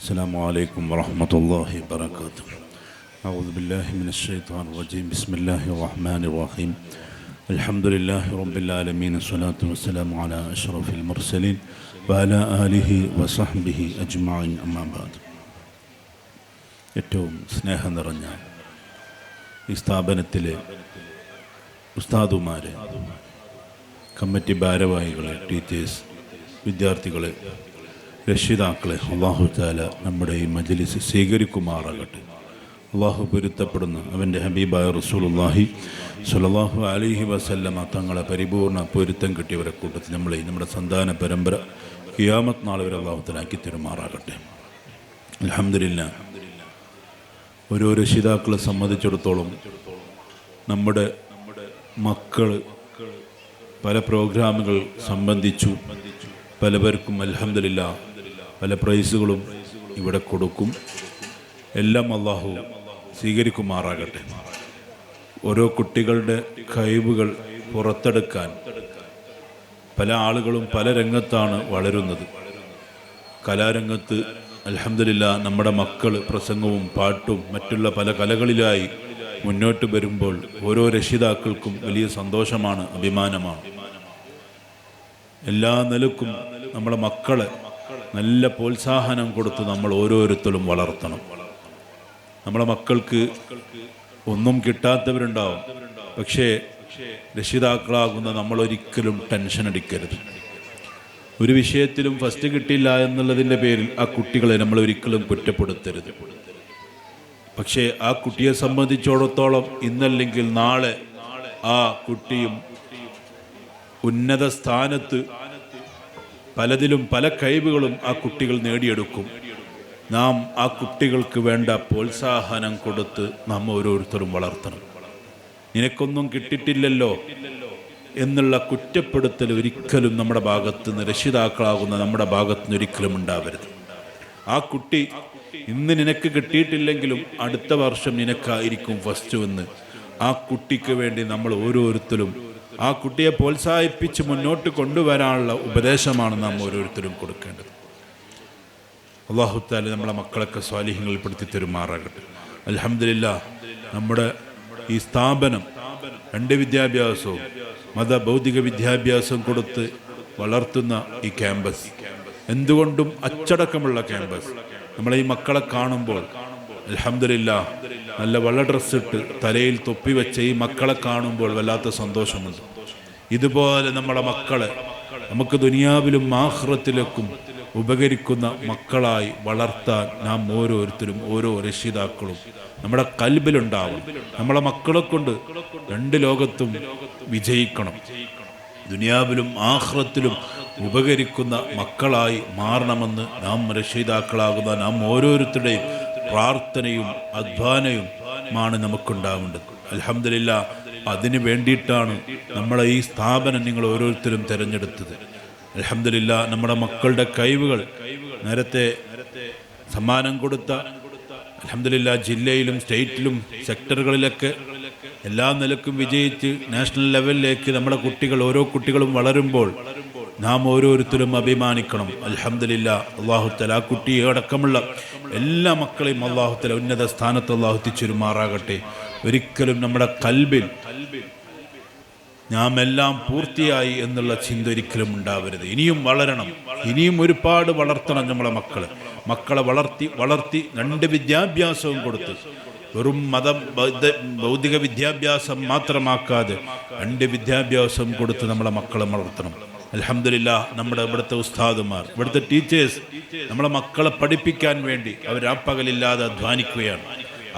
السلام عليكم ورحمة الله وبركاته. أعوذ بالله من الشيطان الرجيم. بسم الله الرحمن الرحيم. الحمد لله رب العالمين. الصلاة والسلام على أشرف المرسلين وعلى آله وصحبه أجمعين. أما بعد. ഏറ്റവും സ്നേഹം നിറഞ്ഞ ഈ സ്ഥാപനത്തിലെ ഉസ്താദുമാരെ, കമ്മിറ്റി ഭാരവാഹികളെ, ടീച്ചേഴ്സ്, വിദ്യാർത്ഥികളെ, രക്ഷിതാക്കളെ, അല്ലാഹു തആല നമ്മുടെ ഈ മജ്ലിസ് സ്വീകരിക്കുമാറാകട്ടെ. അല്ലാഹു പൊരുത്തപ്പെടുന്ന അവൻ്റെ ഹബീബായ റസൂലുള്ളാഹി സ്വല്ലല്ലാഹു അലൈഹി വസല്ലമ തങ്ങളെ പരിപൂർണ പൊരുത്തം കിട്ടിയവരെ കൂട്ടത്തിൽ നമ്മളെ നമ്മുടെ സന്താന പരമ്പര ഖിയാമത്ത് നാൾ വരെ അല്ലാഹു തആല ആക്കി തരുമാറാകട്ടെ. അൽഹംദുലില്ലാഹ്. ഓരോ രക്ഷിതാക്കളെ സംബന്ധിച്ചിടത്തോളം നമ്മുടെ മക്കൾ പല പ്രോഗ്രാമുകൾ സംബന്ധിച്ചു പലവർക്കും അൽഹംദുലില്ലാഹ് പല പ്രൈസുകളും ഇവിടെ കൊടുക്കും. എല്ലാം അല്ലാഹു സ്വീകരിക്കുമാറാകട്ടെ. ഓരോ കുട്ടികളുടെ കഴിവുകൾ പുറത്തെടുക്കാൻ പല ആളുകളും പല രംഗത്താണ് വളരുന്നത്. കലാരംഗത്ത് അൽഹംദുലില്ലാഹ് നമ്മുടെ മക്കൾ പ്രസംഗവും പാട്ടും മറ്റുള്ള പല കലകളിലായി മുന്നോട്ട് വരുമ്പോൾ ഓരോ രക്ഷിതാക്കൾക്കും വലിയ സന്തോഷമാണ്, അഭിമാനമാണ്. എല്ലാ നിലക്കും നമ്മളെ മക്കളെ നല്ല പ്രോത്സാഹനം കൊടുത്ത് നമ്മൾ ഓരോരുത്തരും വളർത്തണം. നമ്മളെ മക്കൾക്ക് ഒന്നും കിട്ടാത്തവരുണ്ടാവും. പക്ഷേ രക്ഷിതാക്കളാകുന്ന നമ്മളൊരിക്കലും ടെൻഷൻ അടിക്കരുത്. ഒരു വിഷയത്തിലും ഫസ്റ്റ് കിട്ടിയില്ല എന്നുള്ളതിൻ്റെ പേരിൽ ആ കുട്ടികളെ നമ്മൾ ഒരിക്കലും കുറ്റപ്പെടുത്തരുത്. പക്ഷേ ആ കുട്ടിയെ സംബന്ധിച്ചിടത്തോളം ഇന്നല്ലെങ്കിൽ നാളെ ആ കുട്ടിയും ഉന്നത സ്ഥാനത്ത് പലതിലും പല കഴിവുകളും ആ കുട്ടികൾ നേടിയെടുക്കും. നാം ആ കുട്ടികൾക്ക് വേണ്ട പ്രോത്സാഹനം കൊടുത്ത് നാം ഓരോരുത്തരും വളർത്തണം. നിനക്കൊന്നും കിട്ടിയിട്ടില്ലല്ലോ എന്നുള്ള കുറ്റപ്പെടുത്തൽ ഒരിക്കലും നമ്മുടെ ഭാഗത്ത് നിന്ന്, രക്ഷിതാക്കളാകുന്ന നമ്മുടെ ഭാഗത്ത് നിന്ന് ഒരിക്കലും ഉണ്ടാവരുത്. ആ കുട്ടി ഇന്ന് നിനക്ക് കിട്ടിയിട്ടില്ലെങ്കിലും അടുത്ത വർഷം നിനക്കായിരിക്കും ഫസ്റ്റ് എന്ന് ആ കുട്ടിക്ക് വേണ്ടി നമ്മൾ ഓരോരുത്തരും ആ കുട്ടിയെ പ്രോത്സാഹിപ്പിച്ച് മുന്നോട്ട് കൊണ്ടുവരാനുള്ള ഉപദേശമാണ് നാം ഓരോരുത്തരും കൊടുക്കേണ്ടത്. അല്ലാഹു തആല നമ്മളെ മക്കളൊക്കെ സ്വാലിഹ്യങ്ങളിൽ പെടുത്തി തരുമാറാകട്ടെ. അൽഹംദുലില്ലാഹ്. നമ്മുടെ ഈ സ്ഥാപനം രണ്ട് വിദ്യാഭ്യാസവും മത ഭൗതിക വിദ്യാഭ്യാസം കൊടുത്ത് വളർത്തുന്ന ഈ ക്യാമ്പസ്, എന്തുകൊണ്ടും അച്ചടക്കമുള്ള ക്യാമ്പസ്. നമ്മളെ ഈ മക്കളെ കാണുമ്പോൾ അൽഹംദുലില്ലാഹ് നല്ല വെള്ള ഡ്രസ്സിട്ട് തലയിൽ തൊപ്പി വെച്ച ഈ മക്കളെ കാണുമ്പോൾ വല്ലാത്ത സന്തോഷമുണ്ട്. ഇതുപോലെ നമ്മളെ മക്കളെ നമുക്ക് ദുനിയാവിലും ആഖിറത്തിലേക്കും ഉപകരിക്കുന്ന മക്കളായി വളർത്താൻ നാം ഓരോരുത്തരും ഓരോ രക്ഷിതാക്കളും നമ്മുടെ കൽബിലുണ്ടാവണം. നമ്മളെ മക്കളെ കൊണ്ട് രണ്ട് ലോകത്തും വിജയിക്കണം. ദുനിയാവിലും ആഖിറത്തിലും ഉപകരിക്കുന്ന മക്കളായി മാറണമെന്ന് നാം രക്ഷിതാക്കളാകുന്ന നാം ഓരോരുത്തരുടെയും പ്രാർത്ഥനയും അധ്വാനയുമാണ് നമുക്കുണ്ടാവേണ്ടത്. അൽഹംദുലില്ലാഹ്. അതിന് വേണ്ടിയിട്ടാണ് നമ്മളെ ഈ സ്ഥാപനം നിങ്ങൾ ഓരോരുത്തരും തിരഞ്ഞെടുത്തത്. അൽഹംദുലില്ലാഹ്. നമ്മുടെ മക്കളുടെ കഴിവുകൾ നേരത്തെ സമ്മാനം കൊടുത്ത അൽഹംദുലില്ലാഹ് ജില്ലയിലും സ്റ്റേറ്റിലും സെക്ടറുകളിലൊക്കെ എല്ലാ നിലക്കും വിജയിച്ച് നാഷണൽ ലെവലിലേക്ക് നമ്മുടെ കുട്ടികൾ ഓരോ കുട്ടികളും വളരുമ്പോൾ നാം ഓരോരുത്തരും അഭിമാനിക്കണം. അൽഹംദുലില്ലാഹ്. അല്ലാഹു തആല ആ കുട്ടിയെ അടക്കമുള്ള എല്ലാ മക്കളെയും അല്ലാഹു തആല ഉന്നത സ്ഥാനത്ത് അല്ലാഹു എത്തിച്ചേരുമാറാകട്ടെ. ഒരിക്കലും നമ്മുടെ കൽബിൽ നാം എല്ലാം പൂർത്തിയായി എന്നുള്ള ചിന്ത ഒരിക്കലും ഉണ്ടാവരുത്. ഇനിയും വളരണം, ഇനിയും ഒരുപാട് വളർത്തണം. നമ്മളെ മക്കളെ വളർത്തി രണ്ട് വിദ്യാഭ്യാസവും കൊടുത്ത് വെറും ഭൗതിക വിദ്യാഭ്യാസം മാത്രമാക്കാതെ രണ്ട് വിദ്യാഭ്യാസം കൊടുത്ത് നമ്മളെ മക്കളെ വളർത്തണം. അൽഹംദുലില്ലാഹ്. നമ്മുടെ ഇവിടുത്തെ ഉസ്താദുമാർ, ഇവിടുത്തെ ടീച്ചേഴ്സ് നമ്മളെ മക്കളെ പഠിപ്പിക്കാൻ വേണ്ടി അവർ രാപ്പകലില്ലാതെ അധ്വാനിക്കുകയാണ്.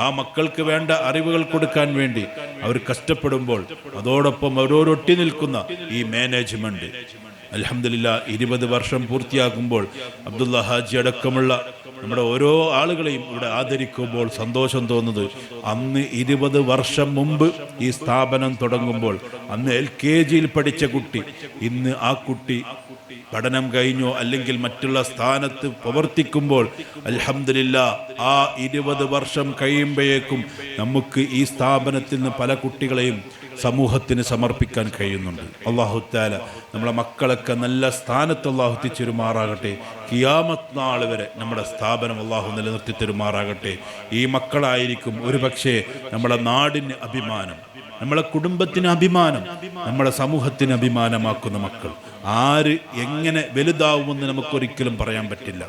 ആ മക്കൾക്ക് വേണ്ട അറിവുകൾ കൊടുക്കാൻ വേണ്ടി അവർ കഷ്ടപ്പെടുമ്പോൾ അതോടൊപ്പം അവരോരൊട്ടി നിൽക്കുന്ന ഈ മാനേജ്മെന്റ് അൽഹംദുലില്ലാഹ് 20 വർഷം പൂർത്തിയാക്കുമ്പോൾ അബ്ദുള്ള ഹാജി അടക്കമുള്ള നമ്മുടെ ഓരോ ആളുകളെയും ഇവിടെ ആദരിക്കുമ്പോൾ സന്തോഷം തോന്നുന്നത്, അന്ന് 20 വർഷം മുമ്പ് ഈ സ്ഥാപനം തുടങ്ങുമ്പോൾ അന്ന് LKGയിൽ പഠിച്ച കുട്ടി ഇന്ന് ആ കുട്ടി പഠനം കഴിഞ്ഞോ അല്ലെങ്കിൽ മറ്റുള്ള സ്ഥാനത്ത് പ്രവർത്തിക്കുമ്പോൾ അൽഹംദുലില്ലാഹ് ആ 20 വർഷം കഴിയുമ്പോഴേക്കും നമുക്ക് ഈ സ്ഥാപനത്തിൽ നിന്ന് പല കുട്ടികളെയും സമൂഹത്തിന് സമർപ്പിക്കാൻ കഴിയുന്നുണ്ട്. അല്ലാഹു തആല നമ്മളെ മക്കളൊക്കെ നല്ല സ്ഥാനത്ത് അല്ലാഹു എത്തിച്ചെരുമാറാകട്ടെ. ഖിയാമത്ത് നാൾ വരെ നമ്മുടെ സ്ഥാപനം അല്ലാഹു നിലനിർത്തി തരുമാറാകട്ടെ. ഈ മക്കളായിരിക്കും ഒരുപക്ഷെ നമ്മുടെ നാടിന് അഭിമാനം, നമ്മളെ കുടുംബത്തിന് അഭിമാനം, നമ്മളെ സമൂഹത്തിന് അഭിമാനമാക്കുന്ന മക്കൾ. ആര് എങ്ങനെ വലുതാവുമെന്ന് നമുക്കൊരിക്കലും പറയാൻ പറ്റില്ല.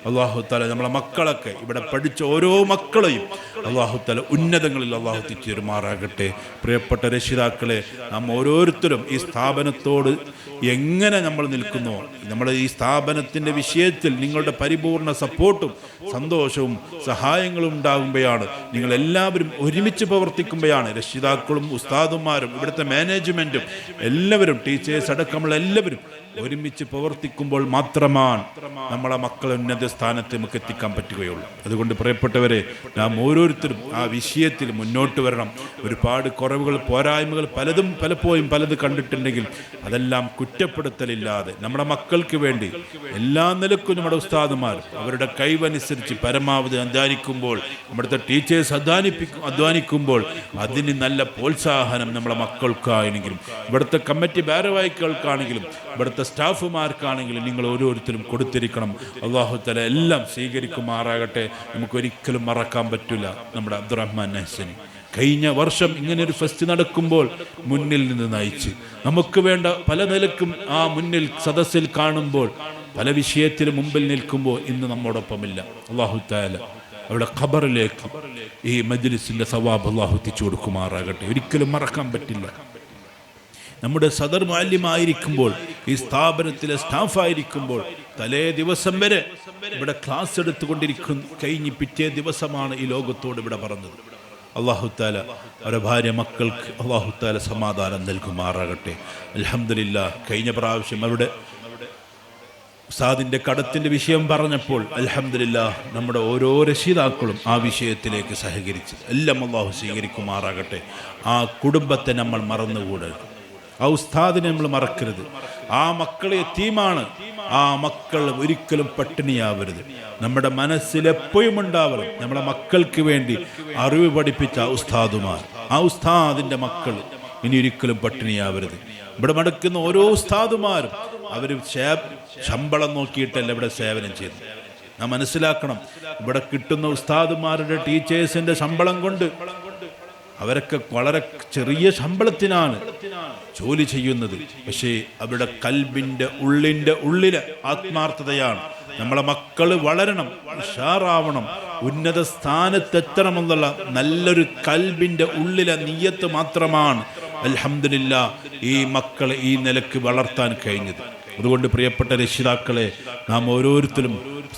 അല്ലാഹു തആല നമ്മളെ മക്കളൊക്കെ ഇവിടെ പഠിച്ച ഓരോ മക്കളെയും അല്ലാഹു തആല ഉന്നതങ്ങളിൽ അല്ലാഹു എത്തിച്ചേരുമാറാകട്ടെ. പ്രിയപ്പെട്ട രക്ഷിതാക്കളെ, നാം ഓരോരുത്തരും ഈ സ്ഥാപനത്തോട് എങ്ങനെ നമ്മൾ നിൽക്കുന്നോ, നമ്മുടെ ഈ സ്ഥാപനത്തിൻ്റെ വിഷയത്തിൽ നിങ്ങളുടെ പരിപൂർണ സപ്പോർട്ടും സന്തോഷവും സഹായങ്ങളും ഉണ്ടാകുമ്പോഴാണ്, നിങ്ങളെല്ലാവരും ഒരുമിച്ച് പ്രവർത്തിക്കുമ്പോഴാണ്, രക്ഷിതാക്കളും ഉസ്താദുമാരും ഇവിടുത്തെ മാനേജ്മെൻറ്റും എല്ലാവരും ടീച്ചേഴ്സ് അടക്കമുള്ള എല്ലാവരും ഒരുമിച്ച് പ്രവർത്തിക്കുമ്പോൾ മാത്രമാണ് നമ്മളെ മക്കളെ ഉന്നത സ്ഥാനത്ത് നമുക്ക് എത്തിക്കാൻ പറ്റുകയുള്ളൂ. അതുകൊണ്ട് പ്രിയപ്പെട്ടവരെ, നാം ഓരോരുത്തരും ആ വിഷയത്തിൽ മുന്നോട്ട് വരണം. ഒരുപാട് കുറവുകൾ, പോരായ്മകൾ പലപ്പോഴും പലത് കണ്ടിട്ടുണ്ടെങ്കിൽ അതെല്ലാം കുറ്റപ്പെടുത്തലില്ലാതെ നമ്മുടെ മക്കൾക്ക് വേണ്ടി എല്ലാ നിലക്കും നമ്മുടെ ഉസ്താദുമാർ അവരുടെ കഴിവനുസരിച്ച് പരമാവധി അധ്വാനിക്കുമ്പോൾ, നമ്മുടെ ടീച്ചേഴ്സ് അധ്വാനിക്കുമ്പോൾ അതിന് നല്ല പ്രോത്സാഹനം നമ്മുടെ മക്കൾക്കാണെങ്കിലും ഇവിടുത്തെ കമ്മിറ്റി ഭാരവാഹികൾക്കാണെങ്കിലും ഇവിടുത്തെ സ്റ്റാഫുമാർക്കാണെങ്കിലും നിങ്ങൾ ഓരോരുത്തരും കൊടുത്തിരിക്കണം. അല്ലാഹു തആല എല്ലാം സ്വീകരിക്കുമാറാകട്ടെ. നമുക്കൊരിക്കലും മറക്കാൻ പറ്റില്ല നമ്മുടെ അബ്ദുറഹ്മാൻ ഹസനി കഴിഞ്ഞ വർഷം ഇങ്ങനെയൊരു ഫെസ്റ്റ് നടക്കുമ്പോൾ മുന്നിൽ നിന്ന് നയിച്ച് നമുക്ക് വേണ്ട പല നിലക്കും ആ മുന്നിൽ സദസ്സിൽ കാണുമ്പോൾ പല വിഷയത്തിലും മുമ്പിൽ നിൽക്കുമ്പോൾ ഇന്ന് നമ്മോടൊപ്പമില്ല. അല്ലാഹു തആല അവിടെ ഖബറിലേക്ക് ഈ മജ്ലിസിൻ്റെ സവാബ് അല്ലാഹു എത്തിച്ചു കൊടുക്കുമാറാകട്ടെ. ഒരിക്കലും മറക്കാൻ പറ്റില്ല. നമ്മുടെ സദർ മാലിമായിരിക്കുമ്പോൾ, ഈ സ്ഥാപനത്തിലെ സ്റ്റാഫായിരിക്കുമ്പോൾ തലേ ദിവസം വരെ ഇവിടെ ക്ലാസ് കഴിഞ്ഞ് പിറ്റേ ദിവസമാണ് ഈ ലോകത്തോട് ഇവിടെ പറഞ്ഞത്. അല്ലാഹു തആല അവരുടെ ഭാര്യ മക്കൾക്ക് അല്ലാഹു തആല സമാധാനം നൽകുമാറാകട്ടെ. അൽഹംദുലില്ലാഹ്, കഴിഞ്ഞ പ്രാവശ്യം അവരുടെ ഉസ്താദിൻ്റെ കടത്തിൻ്റെ വിഷയം പറഞ്ഞപ്പോൾ അൽഹംദുലില്ലാഹ് നമ്മുടെ ഓരോ രക്ഷിതാക്കളും ആ വിഷയത്തിലേക്ക് സഹകരിച്ച് എല്ലാം അല്ലാഹു സ്വീകരിക്കുമാറാകട്ടെ. ആ കുടുംബത്തെ നമ്മൾ മറന്നുകൂടരുത്, ആ ഉസ്താദിനെ നമ്മൾ മറക്കരുത്. ആ മക്കളെ യതീമാണ്, ആ മക്കൾ ഒരിക്കലും പട്ടിണിയാവരുത്. നമ്മുടെ മനസ്സിൽ എപ്പോഴും ഉണ്ടാവണം നമ്മളെ മക്കൾക്ക് വേണ്ടി അറിവ് പഠിപ്പിച്ച ഉസ്താദുമാർ, ആ ഉസ്താദിൻ്റെ മക്കൾ ഇനി ഒരിക്കലും പട്ടിണിയാവരുത്. ഇവിടെ നടക്കുന്ന ഓരോ ഉസ്താദുമാരും അവർ ശമ്പളം നോക്കിയിട്ടല്ല ഇവിടെ സേവനം ചെയ്യുന്നത്. നാം മനസ്സിലാക്കണം, ഇവിടെ കിട്ടുന്ന ഉസ്താദുമാരുടെ ടീച്ചേഴ്സിൻ്റെ ശമ്പളം കൊണ്ട് അവരൊക്കെ വളരെ ചെറിയ ശമ്പളത്തിനാണ് ജോലി ചെയ്യുന്നത്. പക്ഷേ അവരുടെ കൽബിൻ്റെ ഉള്ളിലെ ആത്മാർത്ഥതയാണ് നമ്മളെ മക്കൾ വളരണം, ഉഷാറാവണം, ഉന്നത സ്ഥാനത്തെത്തണമെന്നുള്ള നല്ലൊരു കൽബിൻ്റെ ഉള്ളിലെ നിയ്യത്ത് മാത്രമാണ് അൽഹംദുലില്ലാഹ് ഈ മക്കളെ ഈ നിലക്ക് വളർത്താൻ കഴിഞ്ഞത്. അതുകൊണ്ട് പ്രിയപ്പെട്ട രക്ഷിതാക്കളെ, നാം ഓരോരുത്തരും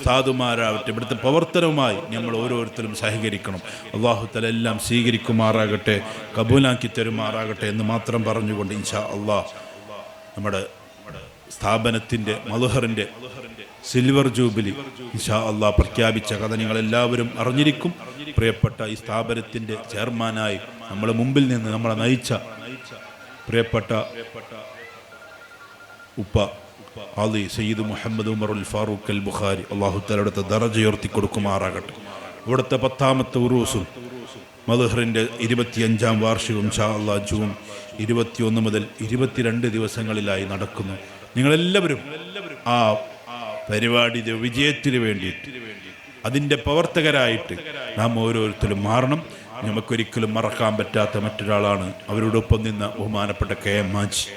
സാധുമാരാവട്ടെ ഇവിടുത്തെ പ്രവർത്തനവുമായി നമ്മൾ ഓരോരുത്തരും സഹകരിക്കണം. അല്ലാഹു തആല എല്ലാം സ്വീകരിക്കുമാറാകട്ടെ, കബൂലാക്കി തരുമാറാകട്ടെ എന്ന് മാത്രം പറഞ്ഞുകൊണ്ട് ഇൻഷാ അല്ലാഹ് നമ്മുടെ സ്ഥാപനത്തിൻ്റെ മദ്ഹറിൻ്റെ സിൽവർ ജൂബിലി ഇൻഷാ അല്ലാഹ് പ്രഖ്യാപിച്ച കഥ നിങ്ങളെല്ലാവരും അറിഞ്ഞിരിക്കും. പ്രിയപ്പെട്ട ഈ സ്ഥാപനത്തിൻ്റെ ചെയർമാനായി നമ്മളെ മുമ്പിൽ നിന്ന് നമ്മളെ നയിച്ച പ്രിയപ്പെട്ട ഉപ്പ ഖാദി സയ്യിദ് മുഹമ്മദ് ഉമറുൽ ഫാറൂഖ് അൽ ബുഖാരി അല്ലാഹു തആലയുടെ ദറജ ഉയർത്തി കൊടുക്കുമാറാകട്ടെ. ഇവിടുത്തെ 10ാമത്തെ ഉറൂസും മദ്ഹറിൻ്റെ 25ാം വാർഷികവും ഇൻഷാ അല്ലാഹ് ജൂൺ 21 മുതൽ 22 ദിവസങ്ങളിലായി നടക്കുന്നു. നിങ്ങളെല്ലാവരും ആ പരിപാടിയുടെ വിജയത്തിന് വേണ്ടിയിട്ട് അതിൻ്റെ പ്രവർത്തകരായിട്ട് നാം ഓരോരുത്തരും മാറണം. നമുക്കൊരിക്കലും മറക്കാൻ പറ്റാത്ത മറ്റൊരാളാണ് അവരോടൊപ്പം നിന്ന ബഹുമാനപ്പെട്ട KM മാജി.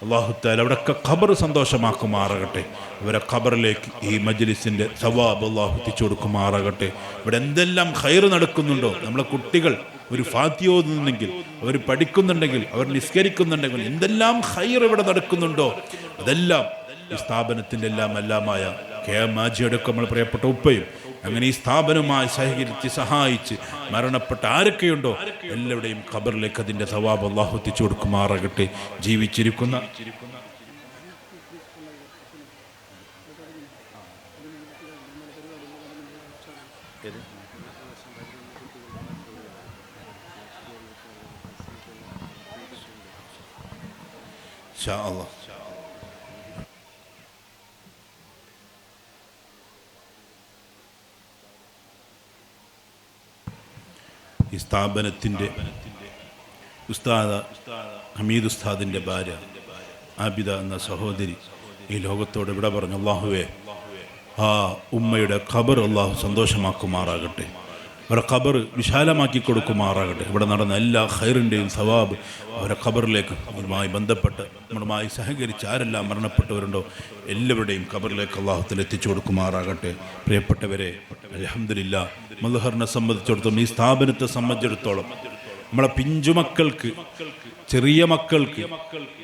അല്ലാഹു തആല അവിടെയൊക്കെ ഖബർ സന്തോഷമാക്കുമാറാകട്ടെ. അവരെ ഖബറിലേക്ക് ഈ മജ്ലിസിൻ്റെ സവാബ് അല്ലാഹു എത്തിച്ചു കൊടുക്കുമാറാകട്ടെ. ഇവിടെ എന്തെല്ലാം ഖൈർ നടക്കുന്നുണ്ടോ, നമ്മളെ കുട്ടികൾ ഒരു ഫാത്തിഹ ഓതുന്നുണ്ടെങ്കിൽ, അവർ പഠിക്കുന്നുണ്ടെങ്കിൽ, അവർ നിസ്കരിക്കുന്നുണ്ടെങ്കിൽ, എന്തെല്ലാം ഖൈർ ഇവിടെ നടക്കുന്നുണ്ടോ അതെല്ലാം ഈ സ്ഥാപനത്തിൻ്റെ എല്ലാമായ KM മാജിയടക്കം നമ്മൾ പ്രിയപ്പെട്ട ഉപ്പയും അങ്ങനെ ഈ സ്ഥാപനവുമായി സഹായിച്ച് മരണപ്പെട്ട ആരൊക്കെയുണ്ടോ എല്ലാവരുടെയും ഖബറിലേക്ക് അതിൻ്റെ സവാബ് അല്ലാഹു എത്തിച്ചു കൊടുക്കുമാറാകട്ടെ. ജീവിച്ചിരിക്കുന്ന ഇൻഷാ അല്ലാഹ് ഈ സ്ഥാപനത്തിൻ്റെ ഉസ്താദ് ഹമീദ് ഉസ്താദിൻ്റെ ഭാര്യ ആബിദ എന്ന സഹോദരി ഈ ലോകത്തോട് ഇവിടെ പറഞ്ഞു. അള്ളാഹുവേ, ആ ഉമ്മയുടെ ഖബർ അള്ളാഹു സന്തോഷമാക്കുമാറാകട്ടെ, അവരുടെ ഖബർ വിശാലമാക്കി കൊടുക്കുമാറാകട്ടെ. ഇവിടെ നടന്ന എല്ലാ ഖൈറിൻ്റെയും സവാബ് അവരുടെ ഖബറിലേക്ക് നമ്മളുമായി ബന്ധപ്പെട്ട് നമ്മളുമായി സഹകരിച്ച് ആരെല്ലാം മരണപ്പെട്ടവരുണ്ടോ എല്ലാവരുടെയും ഖബറിലേക്ക് അള്ളാഹുത്തിൽ എത്തിച്ചു കൊടുക്കുമാറാകട്ടെ. പ്രിയപ്പെട്ടവരെ, അൽഹംദുലില്ലാ, മദ്ഹറിനെ സംബന്ധിച്ചിടത്തോളം, ഈ സ്ഥാപനത്തെ സംബന്ധിച്ചിടത്തോളം നമ്മളെ പിഞ്ചുമക്കൾക്ക്, ചെറിയ മക്കൾക്ക്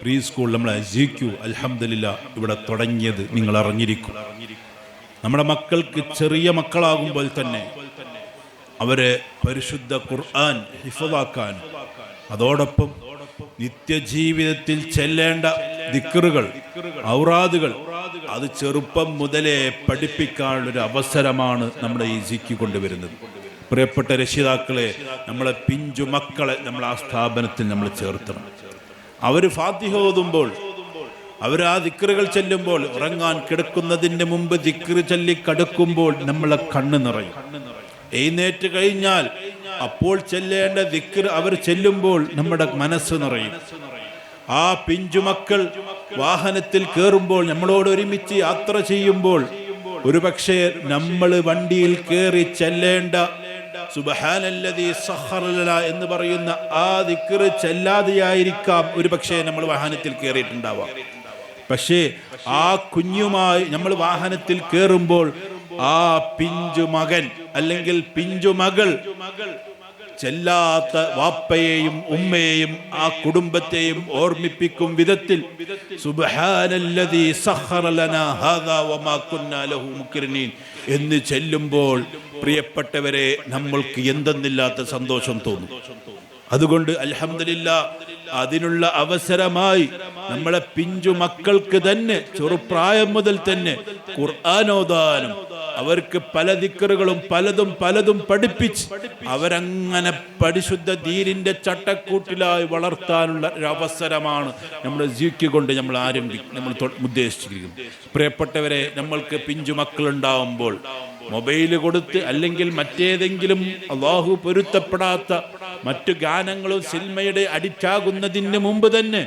പ്രീ സ്കൂൾ നമ്മളെ ZQ അൽഹംദുലില്ലാ ഇവിടെ തുടങ്ങിയത് നിങ്ങൾ അറിഞ്ഞിരിക്കും. നമ്മുടെ മക്കൾക്ക് ചെറിയ മക്കളാകുമ്പോൾ തന്നെ അവരെ പരിശുദ്ധ ഖുർആൻ ഹിഫ്ളാക്കാൻ, അതോടൊപ്പം നിത്യജീവിതത്തിൽ ചെല്ലേണ്ട ദിക്റുകൾ, ഔറാദുകൾ അത് ചെറുപ്പം മുതലേ പഠിപ്പിക്കാനുള്ളൊരു അവസരമാണ് നമ്മുടെ ഈ ZQ കൊണ്ടുവരുന്നത്. പ്രിയപ്പെട്ട രക്ഷിതാക്കളെ, നമ്മളെ പിഞ്ചു മക്കളെ നമ്മൾ ആ സ്ഥാപനത്തിൽ നമ്മൾ ചേർത്തണം. അവർ ഫാത്തിഹ ഓതുമ്പോൾ, അവർ ആ ദിക്റുകൾ ചെല്ലുമ്പോൾ, ഉറങ്ങാൻ കിടക്കുന്നതിന് മുമ്പ് ദിക്റ് ചൊല്ലി കിടക്കുമ്പോൾ നമ്മളെ കണ്ണ് നിറയും. എഴുന്നേറ്റ് കഴിഞ്ഞാൽ അപ്പോൾ ചെല്ലേണ്ട ദിക്റ് അവർ ചെല്ലുമ്പോൾ നമ്മുടെ മനസ്സ് നിറയും. ആ പിഞ്ചുമക്കൾ വാഹനത്തിൽ കയറുമ്പോൾ, നമ്മളോട് ഒരുമിച്ച് യാത്ര ചെയ്യുമ്പോൾ, ഒരുപക്ഷെ നമ്മൾ വണ്ടിയിൽ കയറി ചെല്ലേണ്ട സുബ്ഹാനല്ലദീ സഖറ ലനാ എന്ന് പറയുന്ന ആ ദിക്റ് ചെല്ലാതെയായിരിക്കാം ഒരുപക്ഷെ നമ്മൾ വാഹനത്തിൽ കയറിയിട്ടുണ്ടാവാം. പക്ഷേ ആ കുഞ്ഞുമായി നമ്മൾ വാഹനത്തിൽ കയറുമ്പോൾ ആ പിഞ്ചു മകൻ അല്ലെങ്കിൽ പിഞ്ചു മകൾ ചെല്ലാത്ത വാപ്പയെയും ഉമ്മയെയും ആ കുടുംബത്തെയും ഓർമ്മിപ്പിക്കും വിധത്തിൽ സുബ്ഹാനല്ലദീ സഖറ ലനാ ഹാദാ വമാ കുന്നാ ലഹു മുഖ്രിനീൻ എന്ന് ചെല്ലുമ്പോൾ പ്രിയപ്പെട്ടവരെ നമ്മൾക്ക് എന്തെന്നില്ലാത്ത സന്തോഷം തോന്നും. അതുകൊണ്ട് അൽഹംദുലില്ലാ, അതിനുള്ള അവസരമായി നമ്മളെ പിഞ്ചു മക്കൾക്ക് തന്നെ ചെറുപ്രായം മുതൽ തന്നെ ഖുർആൻ ഓതാനും അവർക്ക് പല ദിക്റുകളും പലതും പഠിപ്പിച്ച് അവരങ്ങനെ പരിശുദ്ധ ദീനിന്റെ ചട്ടക്കൂട്ടിലായി വളർത്താനുള്ള ഒരു അവസരമാണ് നമ്മുടെ ZQ കൊണ്ട് നമ്മൾ ഉദ്ദേശിച്ചിരിക്കുന്നത്. പ്രിയപ്പെട്ടവരെ, നമ്മൾക്ക് പിഞ്ചു മക്കളുണ്ടാവുമ്പോൾ മൊബൈൽ കൊടുത്ത് അല്ലെങ്കിൽ മറ്റേതെങ്കിലും അള്ളാഹു പൊരുത്തപ്പെടാത്ത മറ്റു ഗാനങ്ങളും സിനിമയുടെ അഡിക്റ്റാകുന്നതിന് മുമ്പ് തന്നെ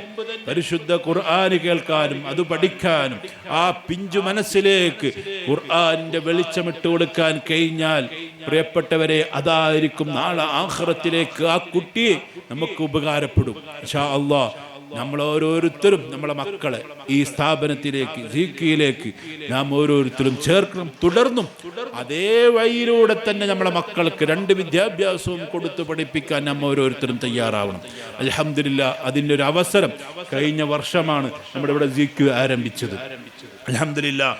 പരിശുദ്ധ ഖുർആൻ കേൾക്കാനും അത് പഠിക്കാനും ആ പിഞ്ചു മനസ്സിലേക്ക് ഖുർആനിന്റെ വെളിച്ചമിട്ട് കൊടുക്കാൻ കഴിഞ്ഞാൽ പ്രിയപ്പെട്ടവരെ, അതായിരിക്കും നാളെ ആഖിറത്തിലേക്ക് ആ കുട്ടിയെ നമുക്ക് ഉപകാരപ്പെടും. ഇൻഷാ അല്ലാഹ് നമ്മൾ ഓരോരുത്തരും നമ്മളെ മക്കളെ ഈ സ്ഥാപനത്തിലേക്ക് ZQയിലേക്ക് നാം ഓരോരുത്തരും ചേർക്കണം. തുടർന്നും അതേ വഴിയിലൂടെ തന്നെ നമ്മളെ മക്കൾക്ക് 2 വിദ്യാഭ്യാസവും കൊടുത്തു പഠിപ്പിക്കാൻ നാം ഓരോരുത്തരും തയ്യാറാവണം. അൽഹംദുലില്ലാ, അതിൻ്റെ ഒരു അവസരം കഴിഞ്ഞ വർഷമാണ് നമ്മുടെ ഇവിടെ ZQ ആരംഭിച്ചത്. അൽഹംദുലില്ലാ,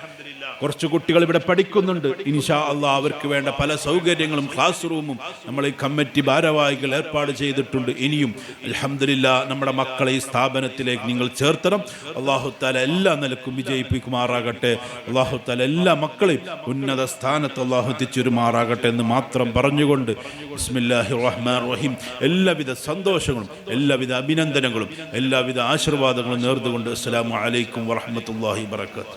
കുറച്ച് കുട്ടികൾ ഇവിടെ പഠിക്കുന്നുണ്ട്. ഇൻഷാ അല്ലാഹ് അവർക്ക് വേണ്ട പല സൗകര്യങ്ങളും ക്ലാസ് റൂമും നമ്മൾ ഈ കമ്മിറ്റി ഭാരവാഹികൾ ഏർപ്പാട് ചെയ്തിട്ടുണ്ട്. ഇനിയും അൽഹംദുലില്ലാ നമ്മുടെ മക്കളെ ഈ സ്ഥാപനത്തിലേക്ക് നിങ്ങൾ ചേർത്തണം. അല്ലാഹു തആല എല്ലാ നിലക്കും വിജയിപ്പിക്കുമാറാകട്ടെ. അല്ലാഹു തആല എല്ലാ മക്കളെയും ഉന്നത സ്ഥാനത്ത് അല്ലാഹു എത്തിച്ചുമാറാകട്ടെ എന്ന് മാത്രം പറഞ്ഞുകൊണ്ട് ബിസ്മില്ലാഹിർ റഹ്മാനിർ റഹീം എല്ലാവിധ സന്തോഷങ്ങളും എല്ലാവിധ അഭിനന്ദനങ്ങളും എല്ലാവിധ ആശീർവാദങ്ങളും നേർന്നുകൊണ്ട് അസ്സലാമു അലൈക്കും വറഹ്മത്തുള്ളാഹി വബറകാതുഹു.